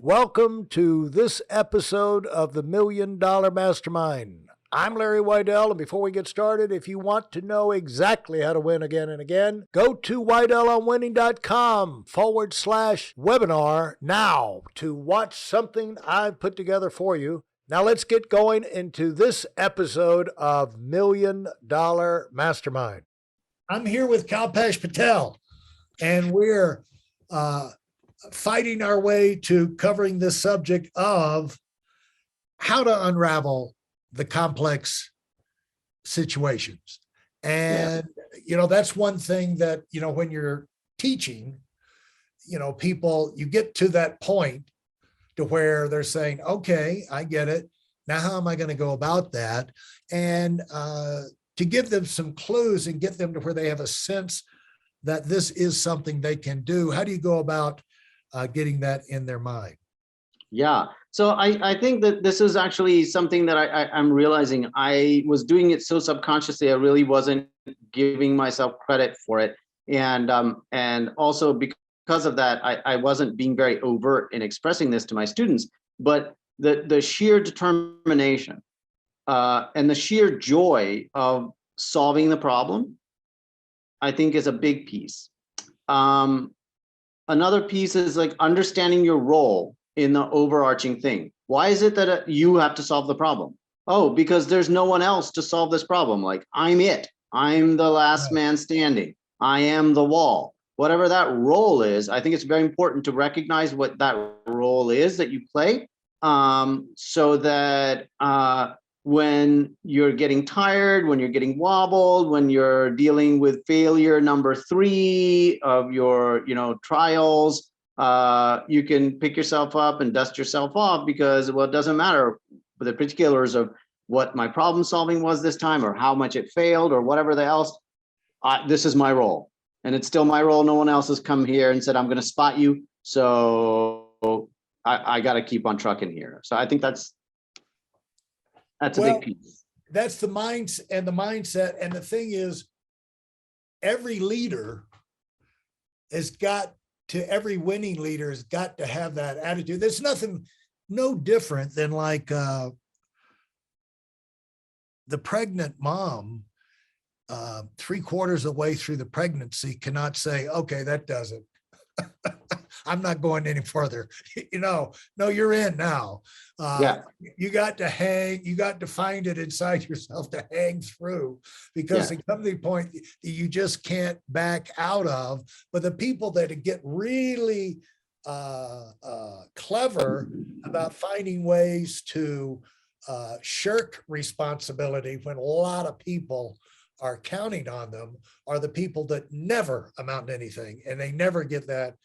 Welcome to this episode of the Million Dollar Mastermind. I'm Larry Weidel, and before we get started, if you want to know exactly how to win again and again, go to weidelonwinning.com/webinar now to watch something I've put together for you. Now let's get going into this episode of Million Dollar Mastermind. I'm here with Kalpesh Patel, and we're fighting our way to covering this subject of how to unravel the complex situations. And, that's one thing that, when you're teaching, people, you get to that point to where they're saying, okay, I get it. Now, how am I going to go about that? And to give them some clues and get them to where they have a sense that this is something they can do. How do you go about getting that in their mind? Yeah. So I think that this is actually something that I'm realizing I was doing it so subconsciously, I really wasn't giving myself credit for it. And also because of that, I wasn't being very overt in expressing this to my students, but the sheer determination and the sheer joy of solving the problem, I think is a big piece. Another piece is like understanding your role in the overarching thing. Why is it that you have to solve the problem? Oh, because there's no one else to solve this problem. Like I'm it. I'm the last man standing. I am the wall. Whatever that role is, I think it's very important to recognize what that role is that you play, so that when you're getting tired, when you're getting wobbled, when you're dealing with failure number 3 of your, trials, you can pick yourself up and dust yourself off because, well, it doesn't matter the particulars of what my problem solving was this time or how much it failed or whatever else. This is my role, and it's still my role. No one else has come here and said, I'm going to spot you. So I got to keep on trucking here. So I think that's a big piece. That's the mindset. And the thing is, every winning leader has got to have that attitude. There's no different than like the pregnant mom, 3/4 of the way through the pregnancy cannot say, okay, that does it. I'm not going any further. No, you're in now. You got to hang, you got to find it inside yourself to hang through, because there comes the point that you just can't back out of. But the people that get really clever about finding ways to shirk responsibility when a lot of people are counting on them are the people that never amount to anything, and they never get that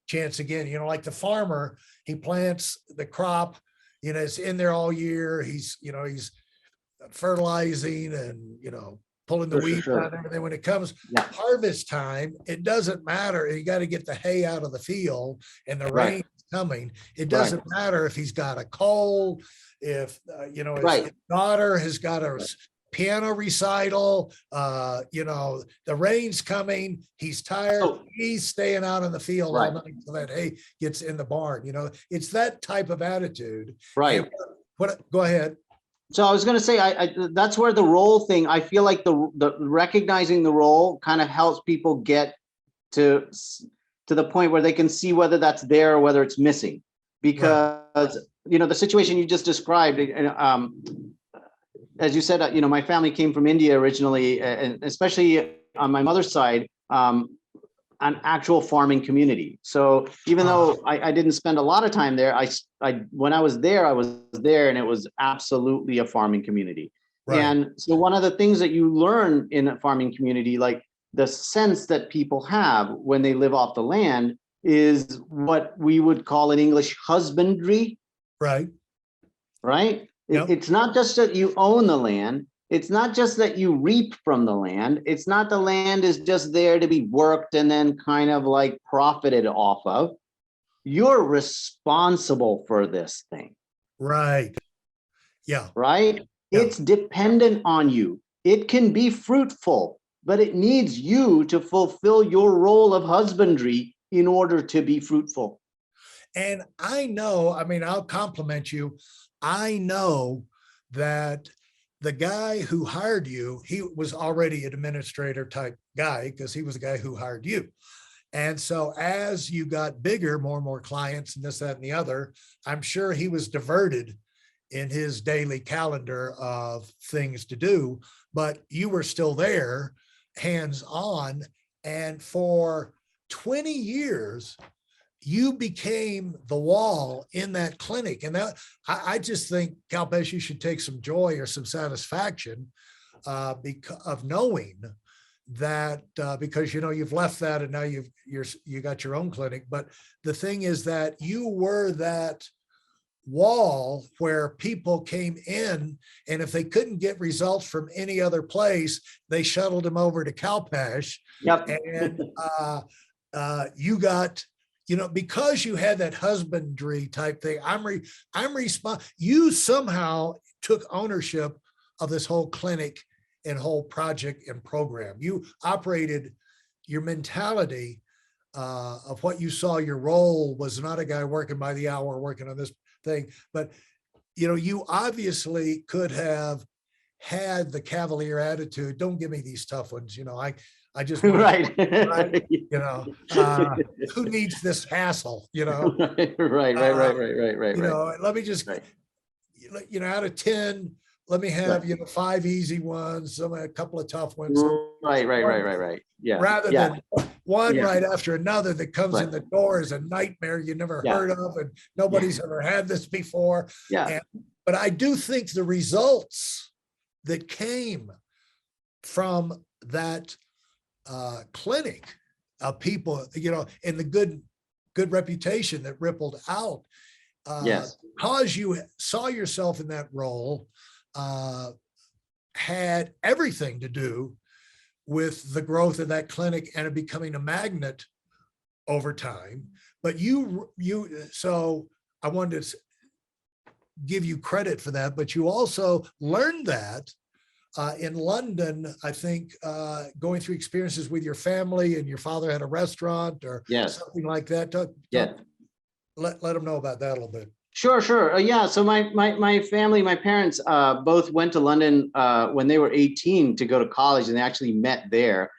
chance again. Like the farmer, he plants the crop, it's in there all year. He's fertilizing and, pulling the weeds out and everything. When it comes harvest time, it doesn't matter. You got to get the hay out of the field and the rain is coming. It doesn't matter if he's got a cold, if, his daughter has got a piano recital, the rain's coming, he's tired, he's staying out in the field all night so that hay gets in the barn. It's that type of attitude. Right. Go ahead. So I was going to say, I that's where the role thing, I feel like the recognizing the role kind of helps people get to the point where they can see whether that's there or whether it's missing. Because, the situation you just described, as you said, my family came from India originally, and especially on my mother's side, an actual farming community. So even though I didn't spend a lot of time there, when I was there, and it was absolutely a farming community. Right. And so one of the things that you learn in a farming community, like the sense that people have when they live off the land, is what we would call in English husbandry. Right. Right. Yep. It's not just that you own the land. It's not just that you reap from the land. It's not the land is just there to be worked and then kind of like profited off of. You're responsible for this thing. Right. Yeah. Right. Yeah. It's dependent on you. It can be fruitful, but it needs you to fulfill your role of husbandry in order to be fruitful. And I know, I mean, I'll compliment you. I know that the guy who hired you, he was already an administrator type guy because he was the guy who hired you. And so as you got bigger, more and more clients and this, that, and the other, I'm sure he was diverted in his daily calendar of things to do, but you were still there, hands on. And for 20 years, you became the wall in that clinic. And that, I just think, Kalpesh, you should take some joy or some satisfaction because of knowing that because you've left that and now you got your own clinic. But the thing is that you were that wall where people came in, and if they couldn't get results from any other place, they shuttled them over to Kalpesh. Yep. And you got, because you had that husbandry type thing. I'm responsible. You somehow took ownership of this whole clinic and whole project and program. You operated your mentality of what you saw your role was not a guy working by the hour working on this thing, but you obviously could have had the cavalier attitude. Don't give me these tough ones. I just want Right. right. Who needs this hassle? Right. Let me just, Right. out of 10, let me have, 5 easy ones, a couple of tough ones. Right. Yeah. Rather than one right after another that comes in Right. the door as a nightmare you never heard of, and nobody's ever had this before. Yeah. But I do think the results that came from that clinic of people, and the good reputation that rippled out, Yes. because you saw yourself in that role, had everything to do with the growth of that clinic and it becoming a magnet over time. But so I wanted to give you credit for that, but you also learned that in London, I think, going through experiences with your family, and your father had a restaurant or something like that. Let them know about that a little bit. Sure. Yeah. So my family, my parents both went to London when they were 18 to go to college, and they actually met there.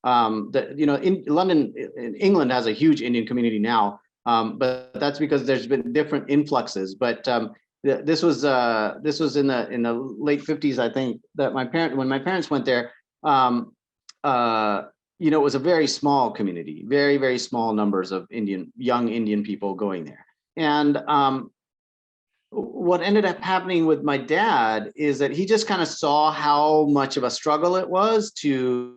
In London, in England has a huge Indian community now, but that's because there's been different influxes. But this was in the late 50s, I think, that when my parents went there, it was a very small community, very, very small numbers of young Indian people going there. And what ended up happening with my dad is that he just kind of saw how much of a struggle it was to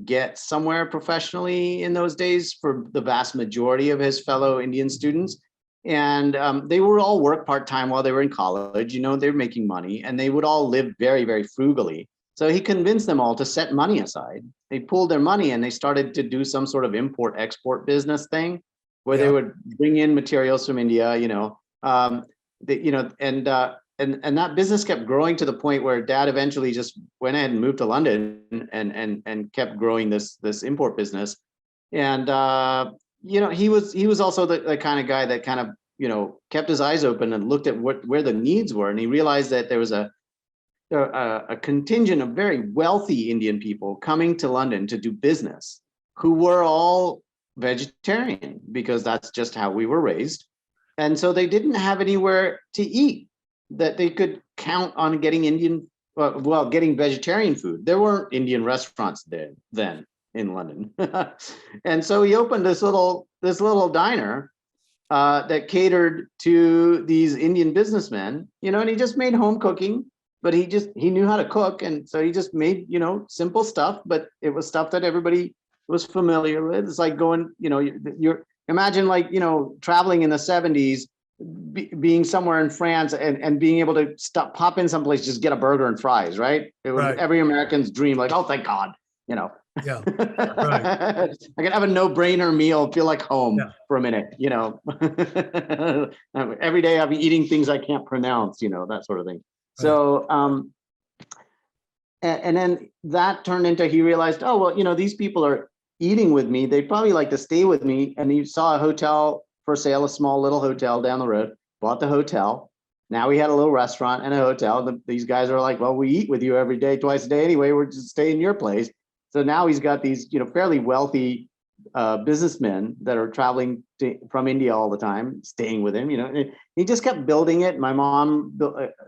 get somewhere professionally in those days for the vast majority of his fellow Indian students. And they would all work part-time while they were in college. They were making money, and they would all live very, very frugally. So he convinced them all to set money aside. They pooled their money and they started to do some sort of import-export business thing, where they would bring in materials from India, and that business kept growing to the point where Dad eventually just went ahead and moved to London and kept growing this import business. And he was also the kind of guy that kind of kept his eyes open and looked at where the needs were, and he realized that there was a contingent of very wealthy Indian people coming to London to do business who were all vegetarian, because that's just how we were raised. And so they didn't have anywhere to eat that they could count on getting getting vegetarian food. There weren't Indian restaurants then in London. And so he opened this little diner that catered to these Indian businessmen, and he just made home cooking, but he knew how to cook. And so he just made, simple stuff, but it was stuff that everybody was familiar with. It's like going, you're imagine traveling in the 70s, being somewhere in France and being able to pop in someplace, just get a burger and fries, right? It was every American's dream, like, oh, thank God, Yeah. Right. I can have a no-brainer meal, feel like home for a minute, Every day I'll be eating things I can't pronounce, that sort of thing. So, and then that turned into, he realized, oh, well, these people are eating with me, they'd probably like to stay with me. And you saw a hotel for sale, a small little hotel down the road, bought the hotel. Now we had a little restaurant and a hotel. These guys are like, well, we eat with you every day, twice a day anyway. We're just staying in your place. So now he's got these, fairly wealthy businessmen that are traveling from India all the time, staying with him. He just kept building it. My mom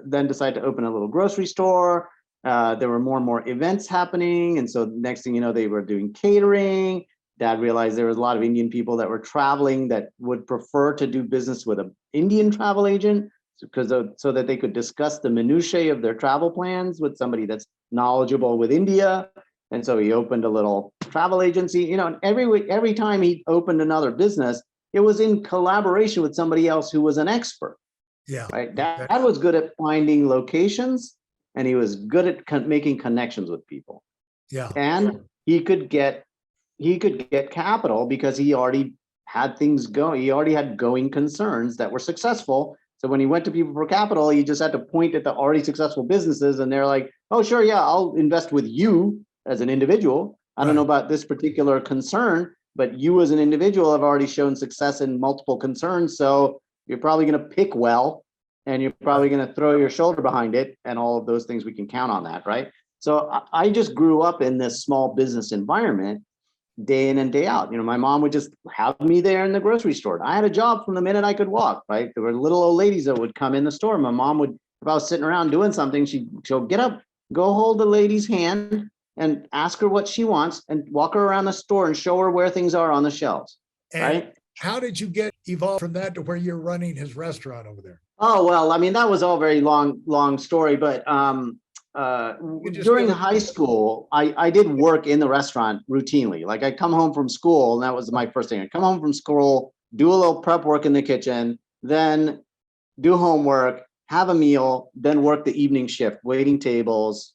then decided to open a little grocery store. There were more and more events happening. And so next thing you know, they were doing catering. Dad realized there was a lot of Indian people that were traveling that would prefer to do business with an Indian travel agent so that they could discuss the minutiae of their travel plans with somebody that's knowledgeable with India. And so he opened a little travel agency, and every time he opened another business, it was in collaboration with somebody else who was an expert. Yeah. Right. Dad was good at finding locations, and he was good at making connections with people. Yeah. And he could get capital because he already had things going. He already had going concerns that were successful. So when he went to people for capital, he just had to point at the already successful businesses, and they're like, oh, sure, yeah, I'll invest with you as an individual. I don't know about this particular concern, but you as an individual have already shown success in multiple concerns. So you're probably going to pick well, and you're probably going to throw your shoulder behind it, and all of those things. We can count on that, right? So I just grew up in this small business environment, day in and day out. My mom would just have me there in the grocery store. I had a job from the minute I could walk, right? There were little old ladies that would come in the store. My mom would, if I was sitting around doing something, she'll get up, go hold the lady's hand and ask her what she wants, and walk her around the store and show her where things are on the shelves. And right? How did you get evolved from that to where you're running his restaurant over there? Oh, well, I mean, that was all very long story, but during high school, I did work in the restaurant routinely. Like, I'd come home from school, and that was my first thing. I'd come home from school, do a little prep work in the kitchen, then do homework, have a meal, then work the evening shift, waiting tables,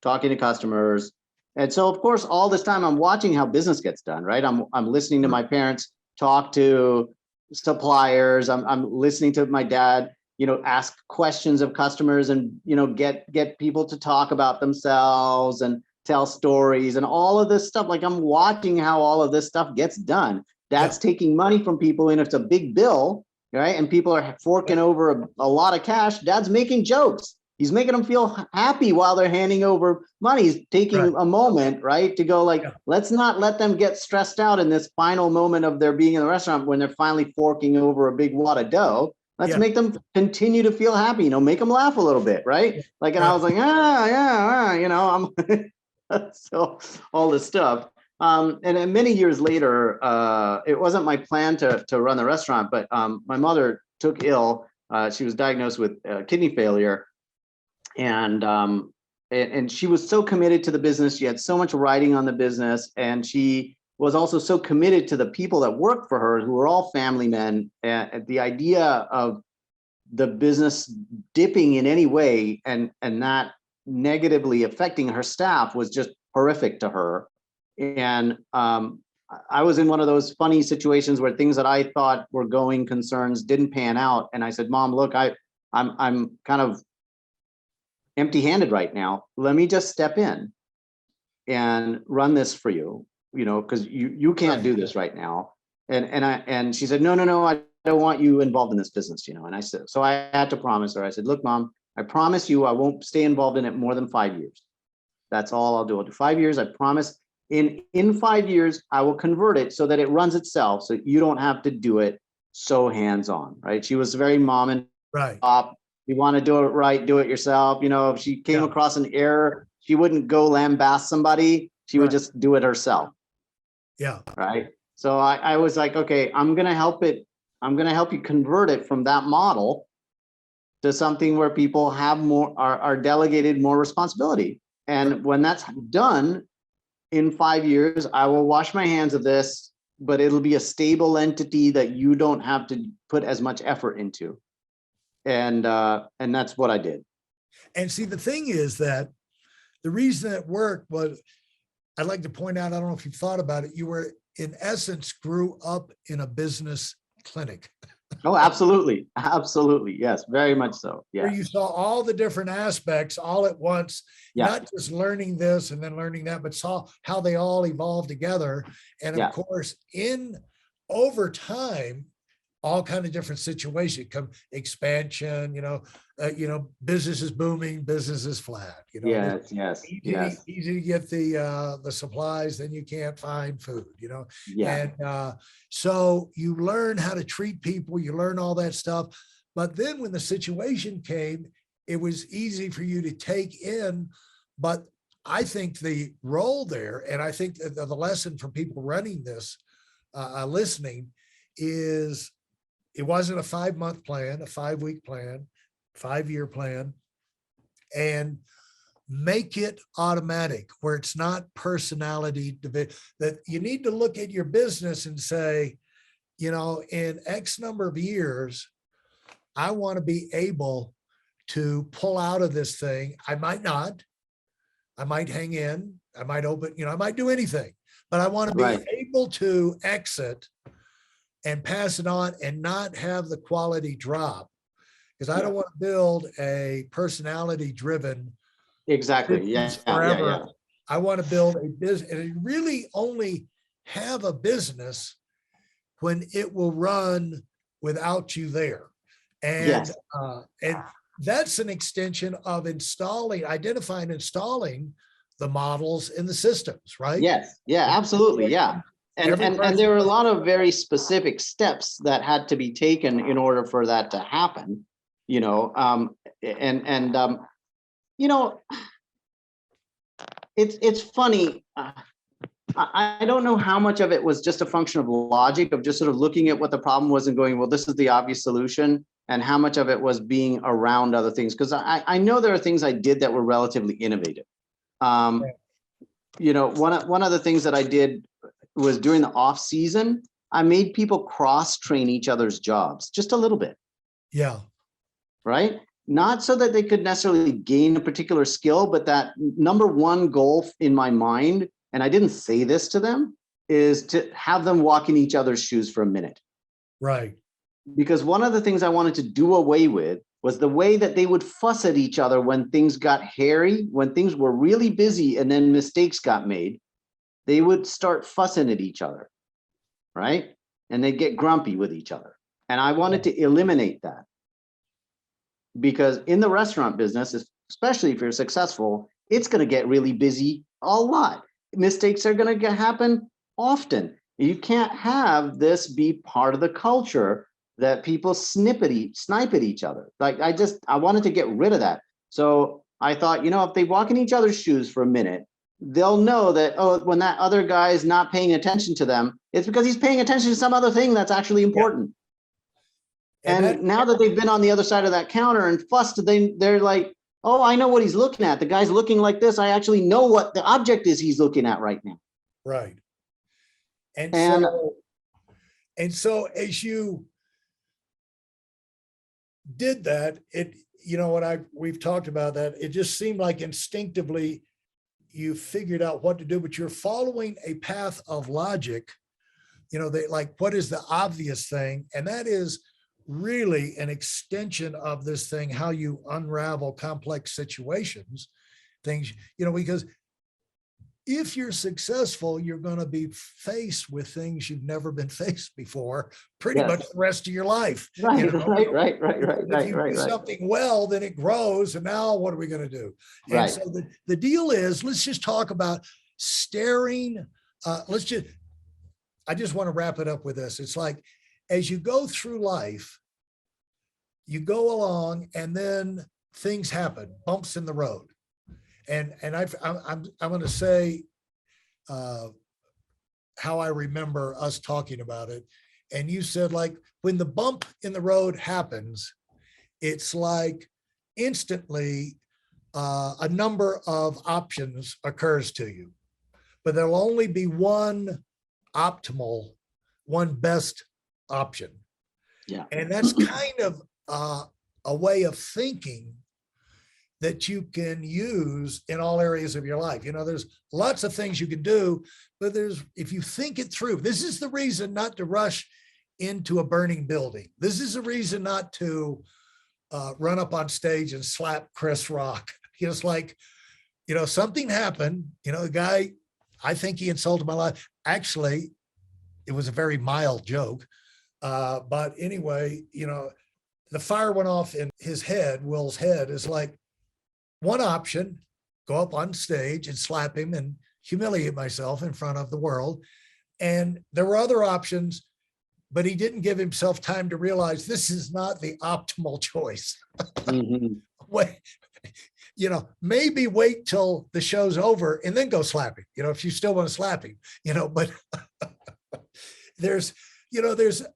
talking to customers. And so, of course, all this time I'm watching how business gets done, right? I'm listening to my parents talk to suppliers. I'm listening to my dad, ask questions of customers, and, get people to talk about themselves and tell stories and all of this stuff. Like, I'm watching how all of this stuff gets done. Dad's taking money from people, and it's a big bill, right? And people are forking over a lot of cash. Dad's making jokes. He's making them feel happy while they're handing over money. He's taking a moment, right, to go like, let's not let them get stressed out in this final moment of their being in the restaurant when they're finally forking over a big wad of dough. Let's make them continue to feel happy, make them laugh a little bit, right? Like, and I was like, I'm so all this stuff. And then many years later, it wasn't my plan to run the restaurant, but my mother took ill. She was diagnosed with kidney failure. And she was so committed to the business. She had so much writing on the business, and she was also so committed to the people that worked for her, who were all family men. And the idea of the business dipping in any way and not negatively affecting her staff was just horrific to her. And I was in one of those funny situations where things that I thought were going concerns didn't pan out. And I said, Mom, look, I'm kind of empty-handed right now. Let me just step in and run this for you, because you can't do this right now. And she said, no, I don't want you involved in this business, And I said, so I had to promise her. I said, look, Mom, I promise you I won't stay involved in it more than 5 years. That's all I'll do. I'll do 5 years. I promise. In 5 years, I will convert it so that it runs itself, so you don't have to do it so hands-on, right? She was very mom and pop. You want to do it right, do it yourself. If she came across an error, she wouldn't go lambast somebody. She would just do it herself. Yeah. Right. So I was like, okay, I'm going to help it. I'm going to help you convert it from that model to something where people have are delegated more responsibility. And when that's done in 5 years, I will wash my hands of this, but it'll be a stable entity that you don't have to put as much effort into. And that's what I did. And see, the thing is that the reason it worked was, I'd like to point out, I don't know if you've thought about it, you were, in essence, grew up in a business clinic. Oh, absolutely. Absolutely. Yes, very much so. Where Yes. you saw all the different aspects all at once, Yeah. not just learning this and then learning that, but saw how they all evolved together. And of Yeah. course, in over time, all kind of different situations come expansion, business is booming, business is flat, and it's Yes. Yes. easy Yes. easy to get the supplies, then you can't find food, Yeah. and so you learn how to treat people, you learn all that stuff. But then when the situation came, it was easy for you to take in. But I think the role there, and I think the lesson for people running this, listening, is it wasn't a 5 month plan, a 5 week plan, 5 year plan, and make it automatic where it's not personality that you need to look at your business and say, in X number of years, I want to be able to pull out of this thing. I might not, I might hang in, I might open, I might do anything, but I want to be Right. able to exit and pass it on and not have the quality drop, because I Yeah. don't want to build a personality driven Exactly. Yeah. business Yeah. forever. Yeah. I want to build a business and really only have a business when it will run without you there. And Yes. that's an extension of identifying, installing the models in the systems, right? Yes. Yeah. Absolutely. Yeah. And Every and person. there were a lot of very specific steps that had to be taken in order for that to happen. You know, and you know, it's funny. I don't know how much of it was just a function of logic, of just sort of looking at what the problem was and going, well, this is the obvious solution, and how much of it was being around other things. Because I know there are things I did that were relatively innovative. Um, one of the things that I did was during the off season, I made people cross train each other's jobs just a little bit, Yeah. right? Not so that they could necessarily gain a particular skill, but that number one goal in my mind, and I didn't say this to them, is to have them walk in each other's shoes for a minute. Right. Because one of the things I wanted to do away with was the way that they would fuss at each other when things got hairy, when things were really busy and then mistakes got made. They would start fussing at each other, right? And they'd get grumpy with each other. And I wanted to eliminate that. Because in the restaurant business, especially if you're successful, it's going to get really busy a lot. Mistakes are going to happen often. You can't have this be part of the culture that people snipe at each other. Like I wanted to get rid of that. So I thought, if they walk in each other's shoes for a minute, they'll know that, oh, when that other guy is not paying attention to them, it's because he's paying attention to some other thing that's actually important. And now that they've been on the other side of that counter and fussed, they're like, oh, I know what he's looking at. The guy's looking like this. I actually know what the object is he's looking at right now. Right. And And so as you did that, we've talked about that, it just seemed like instinctively you figured out what to do, but you're following a path of logic. What is the obvious thing? And that is really an extension of this thing, how you unravel complex situations, things, because if you're successful, you're going to be faced with things you've never been faced before, pretty much the rest of your life. Right. If you do something well, then it grows. And now what are we going to do? And so the deal is, let's just talk about staring. I just want to wrap it up with this. It's like, as you go through life, you go along and then things happen, bumps in the road. And I'm going to say how I remember us talking about it. And you said, like, when the bump in the road happens, it's like instantly a number of options occurs to you, but there'll only be one optimal, one best option. Yeah. And that's kind of a way of thinking that you can use in all areas of your life. There's lots of things you can do, but if you think it through, this is the reason not to rush into a burning building. This is a reason not to run up on stage and slap Chris Rock. It's like, something happened, the guy, I think he insulted my life. Actually, it was a very mild joke. But anyway, the fire went off in his head. Will's head is like, one option, go up on stage and slap him and humiliate myself in front of the world. And there were other options, but he didn't give himself time to realize this is not the optimal choice. Mm-hmm. Wait, maybe wait till the show's over and then go slap him, if you still want to slap him, but there's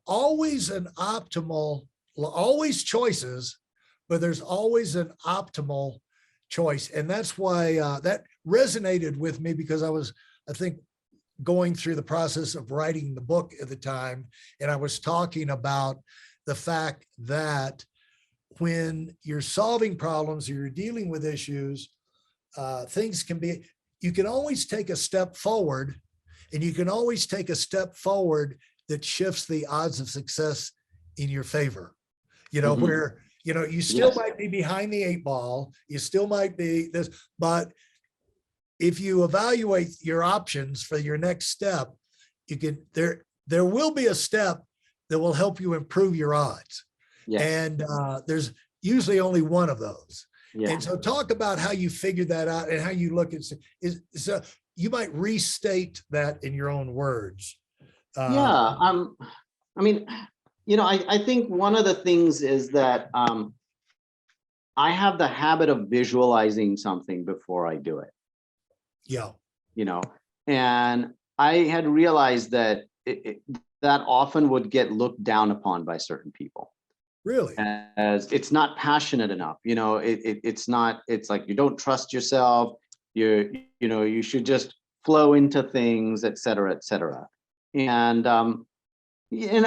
always an optimal, always choices, but there's always an optimal choice. And that's why that resonated with me, because I think, going through the process of writing the book at the time. And I was talking about the fact that when you're solving problems or you're dealing with issues, you can always take a step forward, and you can always take a step forward that shifts the odds of success in your favor, Mm-hmm. where, you still Yes. might be behind the 8 ball, you still might be this, but if you evaluate your options for your next step, there will be a step that will help you improve your odds. Yes. And there's usually only one of those. Yeah. And so talk about how you figured that out and how you look at so you might restate that in your own words. Yeah. I mean, I think one of the things is that I have the habit of visualizing something before I do it. Yeah. And I had realized that that often would get looked down upon by certain people. Really? As it's not passionate enough. It's not, it's like you don't trust yourself. You should just flow into things, et cetera, et cetera. And I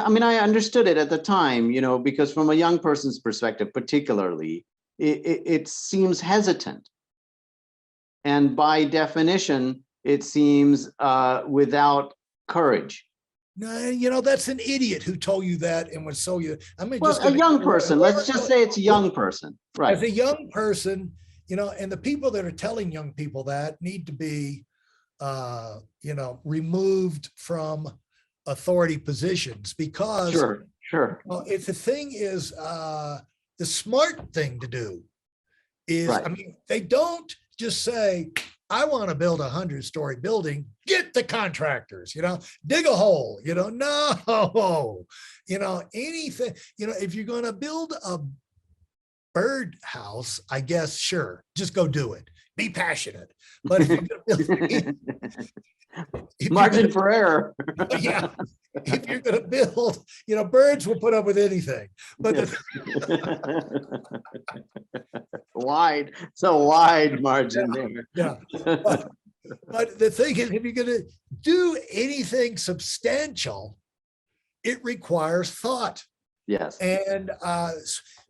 mean, I understood it at the time, because from a young person's perspective, particularly, it seems hesitant. And by definition, it seems without courage. No, that's an idiot who told you that and would sell you. Well, a young person, let's just say it's a young person, right? As a young person, and the people that are telling young people that need to be, removed from authority positions, because Sure. if the thing is, the smart thing to do is, Right. I mean, they don't just say, I want to build a 100-story building, get the contractors, dig a hole, no, anything, if you're going to build a bird house, I guess, sure, just go do it. Be passionate. But if you're going to margin for error. Yeah. If you're going to build, birds will put up with anything, but wide margin there. Yeah. But the thing is, if you're going to do anything substantial, it requires thought. Yes. And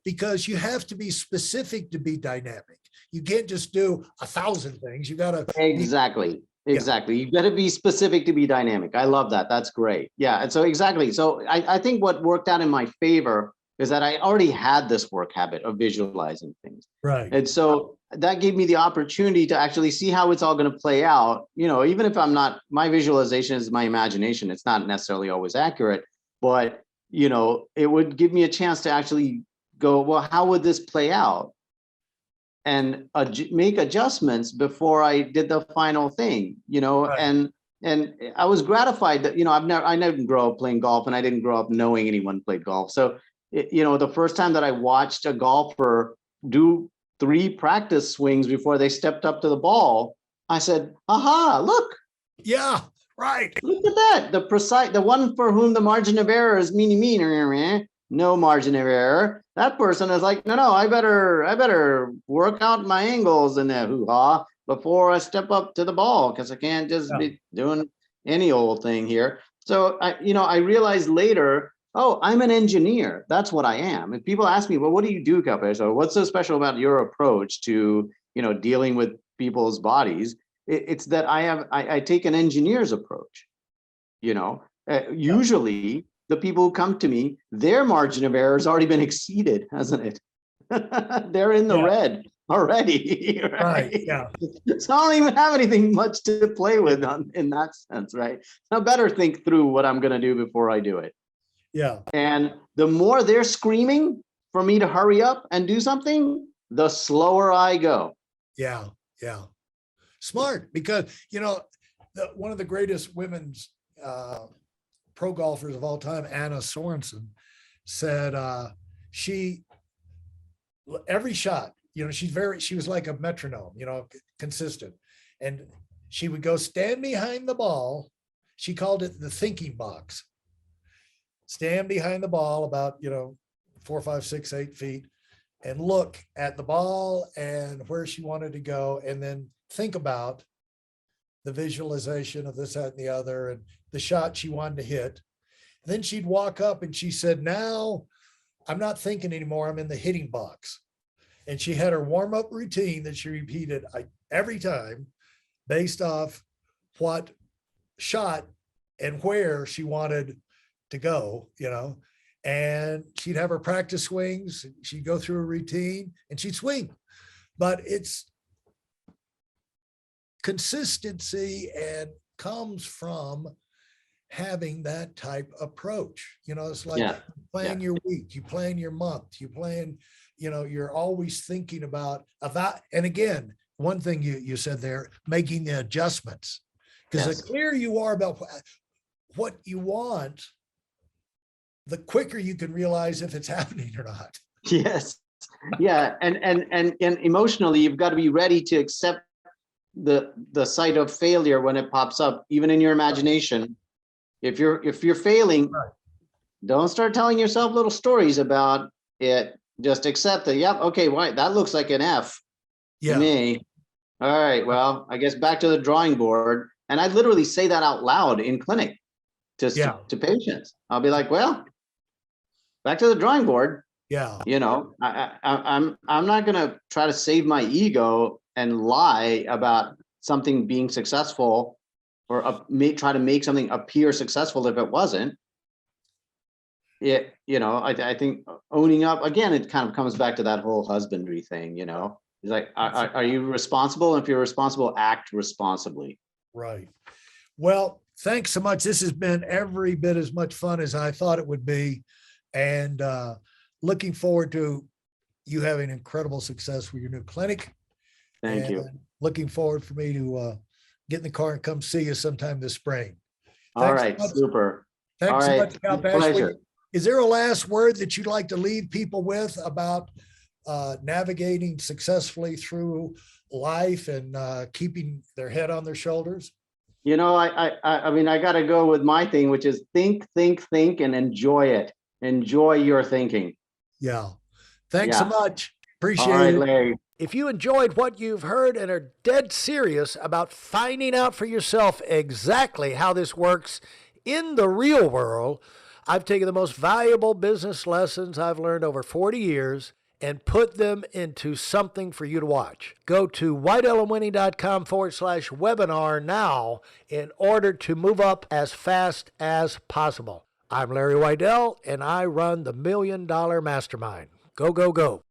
because you have to be specific to be dynamic. You can't just do 1,000 things. You got to Exactly. You got to be specific to be dynamic. I love that. That's great. Yeah. And so exactly. So I think what worked out in my favor is that I already had this work habit of visualizing things. Right. And so that gave me the opportunity to actually see how it's all going to play out. Even if I'm not, my visualization is my imagination. It's not necessarily always accurate, but it would give me a chance to actually go, well, how would this play out? And make adjustments before I did the final thing, right. And I was gratified that, I didn't grow up playing golf, and I didn't grow up knowing anyone played golf. So, the first time that I watched a golfer do 3 practice swings before they stepped up to the ball, I said, aha, look. Yeah, right. Look at that. The one for whom the margin of error is mean, no margin of error. That person is like, no, I better work out my angles in there hoo-ha before I step up to the ball, because I can't just be doing any old thing here. So I realized later, oh, I'm an engineer. That's what I am. And people ask me, well, what do you do, Kalpesh? So what's so special about your approach to dealing with people's bodies? It's that I take an engineer's approach. Usually the people who come to me, their margin of error has already been exceeded, hasn't it? They're in the Yeah. red already, Right. right? Yeah. So I don't even have anything much to play with in that sense, right? I better think through what I'm going to do before I do it. Yeah. And the more they're screaming for me to hurry up and do something, the slower I go. Yeah. Yeah. Smart, because, one of the greatest women's pro golfers of all time, Anna Sorensen, said she, every shot, she was like a metronome, consistent. And she would go stand behind the ball. She called it the thinking box. Stand behind the ball about, 4, 5, 6, 8 feet and look at the ball and where she wanted to go. And then think about the visualization of this, that, and the other, and the shot she wanted to hit. Then she'd walk up and she said, now I'm not thinking anymore. I'm in the hitting box. And she had her warm-up routine that she repeated every time based off what shot and where she wanted to go, and she'd have her practice swings. She'd go through a routine and she'd swing. But it's consistency and comes from having that type approach. It's like plan your week, you plan your month, you plan, you're always thinking about. And again, one thing you said there, making the adjustments, because the clearer you are about what you want, the quicker you can realize if it's happening or not. Yes. Yeah. And emotionally, you've got to be ready to accept the sight of failure when it pops up, even in your imagination. If you're failing, don't start telling yourself little stories about it. Just accept that. Yep. Okay. Right. That looks like an F to me. All right. Well, I guess back to the drawing board. And I literally say that out loud in clinic to patients. I'll be like, well, back to the drawing board. Yeah. I'm not going to try to save my ego and lie about something being successful or try to make something appear successful if it wasn't. I think owning up, again, it kind of comes back to that whole husbandry thing, It's like, are you responsible? And if you're responsible, act responsibly. Right. Well, thanks so much. This has been every bit as much fun as I thought it would be. And looking forward to you having incredible success with your new clinic. Thank you. Looking forward for me to get in the car and come see you sometime this spring. All right, super. Thanks so much, Kalpesh. Pleasure. Is there a last word that you'd like to leave people with about navigating successfully through life and keeping their head on their shoulders? I got to go with my thing, which is think, and enjoy it. Enjoy your thinking. Yeah. Thanks so much. Appreciate All right, it. Larry. If you enjoyed what you've heard and are dead serious about finding out for yourself exactly how this works in the real world, I've taken the most valuable business lessons I've learned over 40 years and put them into something for you to watch. Go to whiteelementwinning.com/webinar now in order to move up as fast as possible. I'm Larry Weidel, and I run the $1 Million Mastermind. Go, go, go.